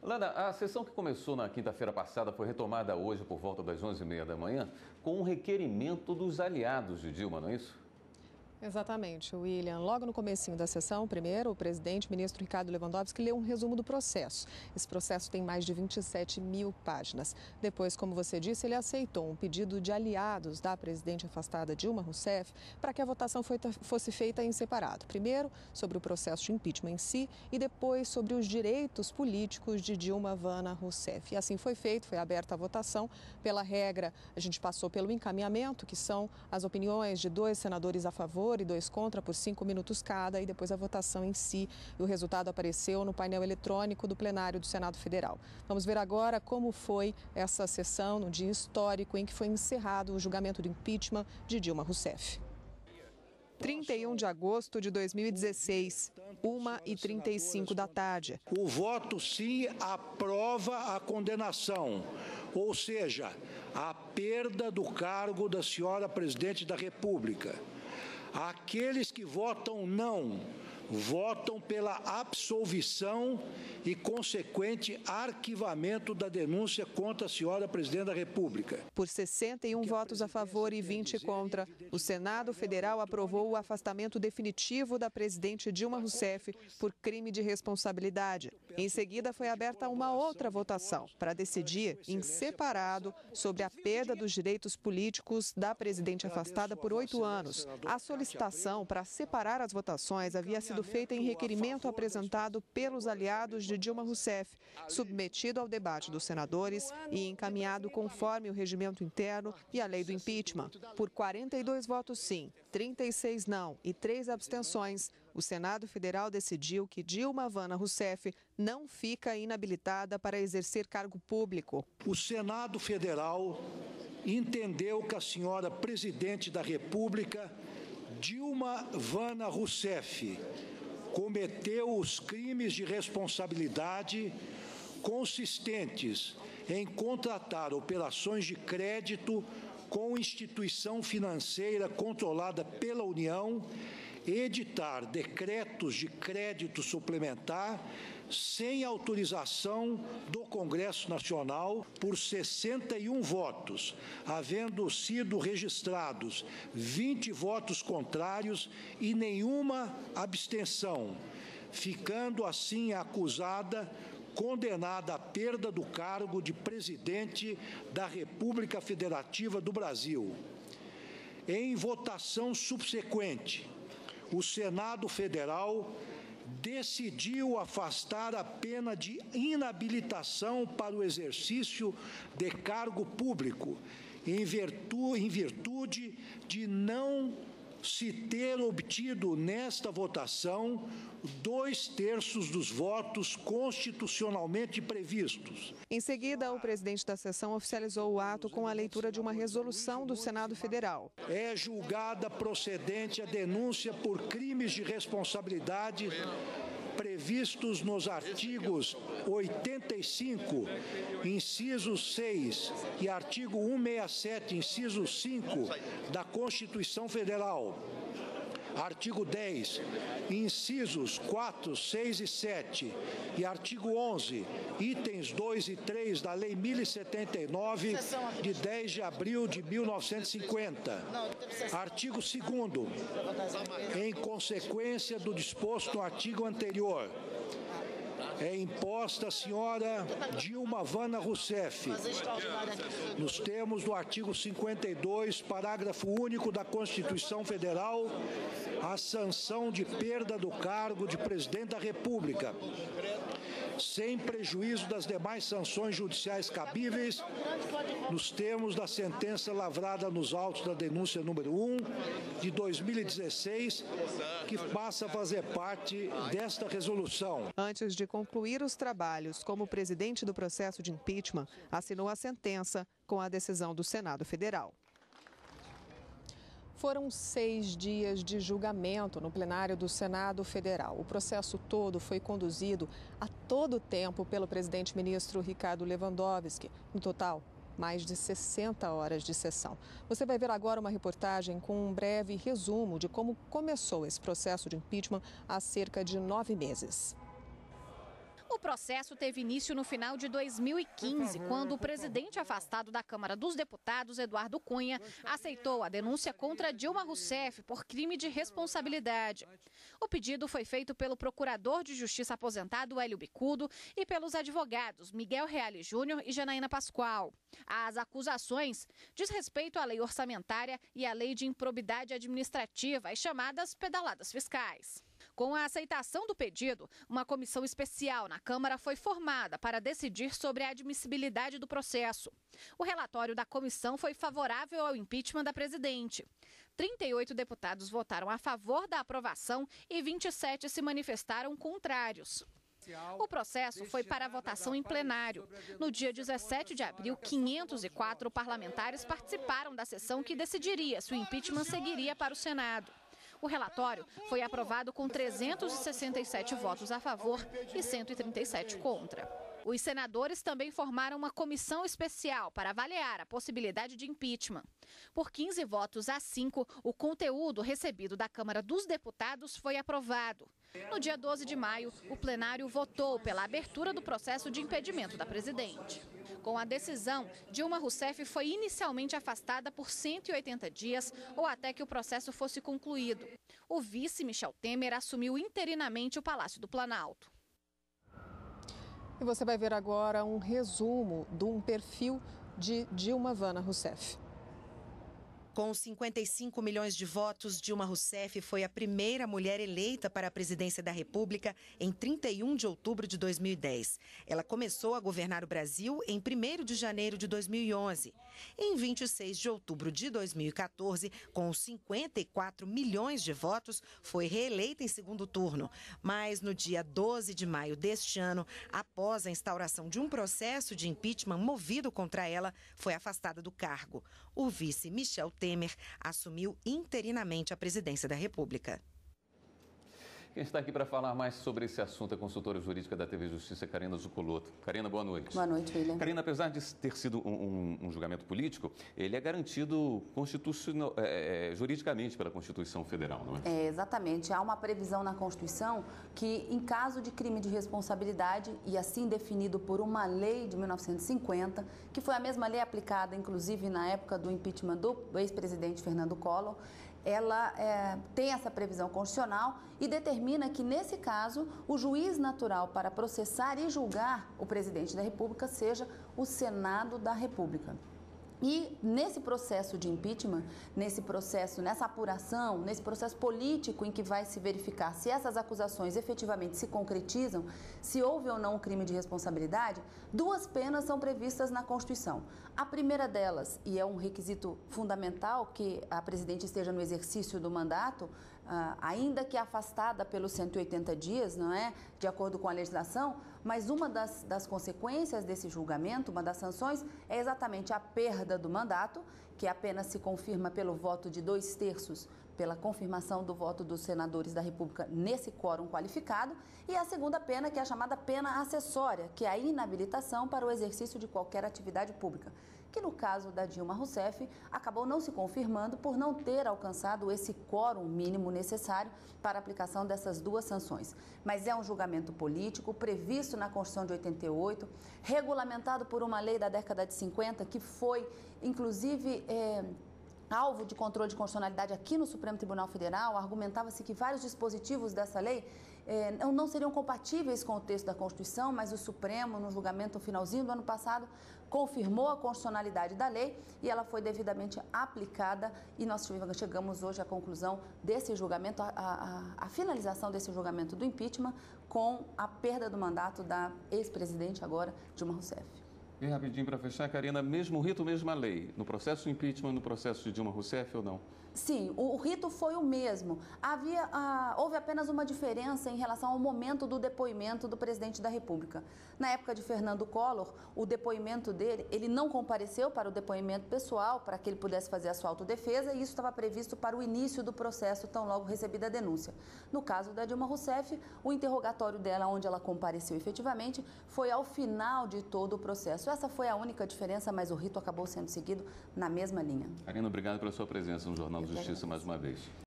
Lana, a sessão que começou na quinta-feira passada foi retomada hoje por volta das 11h30 da manhã com um requerimento dos aliados de Dilma, não é isso? Exatamente, William. Logo no comecinho da sessão, primeiro, o presidente, ministro Ricardo Lewandowski, leu um resumo do processo. Esse processo tem mais de 27 mil páginas. Depois, como você disse, ele aceitou um pedido de aliados da presidente afastada Dilma Rousseff para que a votação fosse feita em separado. Primeiro, sobre o processo de impeachment em si e depois sobre os direitos políticos de Dilma Vana Rousseff. E assim foi feito, foi aberta a votação. Pela regra, a gente passou pelo encaminhamento, que são as opiniões de 2 senadores a favor e 2 contra por 5 minutos cada, e depois a votação em si. E o resultado apareceu no painel eletrônico do plenário do Senado Federal. Vamos ver agora como foi essa sessão no dia histórico em que foi encerrado o julgamento do impeachment de Dilma Rousseff. 31 de agosto de 2016, 1h35 da tarde. O voto sim aprova a condenação, ou seja, a perda do cargo da senhora presidente da República. Aqueles que votam não, votam pela absolvição e consequente arquivamento da denúncia contra a senhora presidente da República. Por 61 votos a favor e 20 contra, o Senado Federal aprovou o afastamento definitivo da presidente Dilma Rousseff por crime de responsabilidade. Em seguida, foi aberta uma outra votação para decidir em separado sobre a perda dos direitos políticos da presidente afastada por 8 anos. A solicitação para separar as votações havia sido feita em requerimento apresentado pelos aliados de Dilma Rousseff, submetido ao debate dos senadores e encaminhado conforme o regimento interno e a lei do impeachment. Por 42 votos sim, 36 não e 3 abstenções, o Senado Federal decidiu que Dilma Vana Rousseff não fica inabilitada para exercer cargo público. O Senado Federal entendeu que a senhora presidente da República, Dilma Vana Rousseff, cometeu os crimes de responsabilidade consistentes em contratar operações de crédito com instituição financeira controlada pela União, editar decretos de crédito suplementar sem autorização do Congresso Nacional por 61 votos, havendo sido registrados 20 votos contrários e nenhuma abstenção, ficando assim acusada, condenada à perda do cargo de presidente da República Federativa do Brasil. Em votação subsequente, o Senado Federal decidiu afastar a pena de inabilitação para o exercício de cargo público, em virtude de não se ter obtido nesta votação 2/3 dos votos constitucionalmente previstos. Em seguida, o presidente da sessão oficializou o ato com a leitura de uma resolução do Senado Federal. É julgada procedente a denúncia por crimes de responsabilidade previstos nos artigos 85, inciso 6 e artigo 167, inciso 5 da Constituição Federal. Artigo 10, incisos 4, 6 e 7 e artigo 11, itens 2 e 3 da Lei 1079, de 10 de abril de 1950. Artigo 2º, em consequência do disposto no artigo anterior, é imposta a senhora Dilma Vana Rousseff, nos termos do artigo 52, parágrafo único da Constituição Federal, a sanção de perda do cargo de presidente da República, sem prejuízo das demais sanções judiciais cabíveis, nos termos da sentença lavrada nos autos da denúncia número 1 de 2016, que passa a fazer parte desta resolução. Antes de concluir os trabalhos como presidente do processo de impeachment, assinou a sentença com a decisão do Senado Federal. Foram 6 dias de julgamento no plenário do Senado Federal. O processo todo foi conduzido a todo tempo pelo presidente ministro Ricardo Lewandowski. No total, mais de 60 horas de sessão. Você vai ver agora uma reportagem com um breve resumo de como começou esse processo de impeachment há cerca de 9 meses. O O processo teve início no final de 2015, quando o presidente afastado da Câmara dos Deputados, Eduardo Cunha, aceitou a denúncia contra Dilma Rousseff por crime de responsabilidade. O pedido foi feito pelo procurador de Justiça aposentado Hélio Bicudo e pelos advogados Miguel Reale Júnior e Janaína Pascoal. As acusações diz respeito à lei orçamentária e à lei de improbidade administrativa, as chamadas pedaladas fiscais. Com a aceitação do pedido, uma comissão especial na Câmara foi formada para decidir sobre a admissibilidade do processo. O relatório da comissão foi favorável ao impeachment da presidente. 38 deputados votaram a favor da aprovação e 27 se manifestaram contrários. O processo foi para a votação em plenário. No dia 17 de abril, 504 parlamentares participaram da sessão que decidiria se o impeachment seguiria para o Senado. O relatório foi aprovado com 367 votos a favor e 137 contra. Os senadores também formaram uma comissão especial para avaliar a possibilidade de impeachment. Por 15 votos a 5, o conteúdo recebido da Câmara dos Deputados foi aprovado. No dia 12 de maio, o plenário votou pela abertura do processo de impedimento da presidente. Com a decisão, Dilma Rousseff foi inicialmente afastada por 180 dias ou até que o processo fosse concluído. O vice Michel Temer assumiu interinamente o Palácio do Planalto. E você vai ver agora um resumo de um perfil de Dilma Vana Rousseff. Com 55 milhões de votos, Dilma Rousseff foi a primeira mulher eleita para a presidência da República em 31 de outubro de 2010. Ela começou a governar o Brasil em 1º de janeiro de 2011. Em 26 de outubro de 2014, com 54 milhões de votos, foi reeleita em segundo turno. Mas no dia 12 de maio deste ano, após a instauração de um processo de impeachment movido contra ela, foi afastada do cargo. O vice Michel Temer assumiu interinamente a presidência da República. Quem está aqui para falar mais sobre esse assunto é a consultora jurídica da TV Justiça, Karina Zuccolotto. Karina, boa noite. Boa noite, William. Karina, apesar de ter sido um julgamento político, ele é garantido juridicamente pela Constituição Federal, não é? Exatamente. Há uma previsão na Constituição que, em caso de crime de responsabilidade, e assim definido por uma lei de 1950, que foi a mesma lei aplicada, inclusive, na época do impeachment do ex-presidente Fernando Collor, ela tem essa previsão constitucional e determina que, nesse caso, o juiz natural para processar e julgar o presidente da República seja o Senado da República. E nesse processo de impeachment, nessa apuração, nesse processo político em que vai se verificar se essas acusações efetivamente se concretizam, se houve ou não um crime de responsabilidade, duas penas são previstas na Constituição. A primeira delas, e é um requisito fundamental que a presidente esteja no exercício do mandato, ainda que afastada pelos 180 dias, não é? De acordo com a legislação, mas uma das consequências desse julgamento, uma das sanções, é exatamente a perda do mandato, que apenas se confirma pelo voto de 2/3, pela confirmação do voto dos senadores da República nesse quórum qualificado, e a segunda pena, que é a chamada pena acessória, que é a inabilitação para o exercício de qualquer atividade pública, que no caso da Dilma Rousseff acabou não se confirmando por não ter alcançado esse quórum mínimo necessário para a aplicação dessas duas sanções. Mas é um julgamento político previsto na Constituição de 88, regulamentado por uma lei da década de 50, que foi, inclusive, alvo de controle de constitucionalidade aqui no Supremo Tribunal Federal. Argumentava-se que vários dispositivos dessa lei não seriam compatíveis com o texto da Constituição, mas o Supremo, no julgamento finalzinho do ano passado, confirmou a constitucionalidade da lei e ela foi devidamente aplicada, e nós chegamos hoje à conclusão desse julgamento, a finalização desse julgamento do impeachment com a perda do mandato da ex-presidente agora, Dilma Rousseff. E rapidinho para fechar, Karina, mesmo rito, mesma lei, no processo de impeachment, no processo de Dilma Rousseff ou não? Sim, o rito foi o mesmo. Houve apenas uma diferença em relação ao momento do depoimento do presidente da República. Na época de Fernando Collor, o depoimento dele, ele não compareceu para o depoimento pessoal, para que ele pudesse fazer a sua autodefesa, e isso estava previsto para o início do processo, tão logo recebida a denúncia. No caso da Dilma Rousseff, o interrogatório dela, onde ela compareceu efetivamente, foi ao final de todo o processo. Essa foi a única diferença, mas o rito acabou sendo seguido na mesma linha. Karina, obrigado pela sua presença no Jornal da Justiça mais uma vez.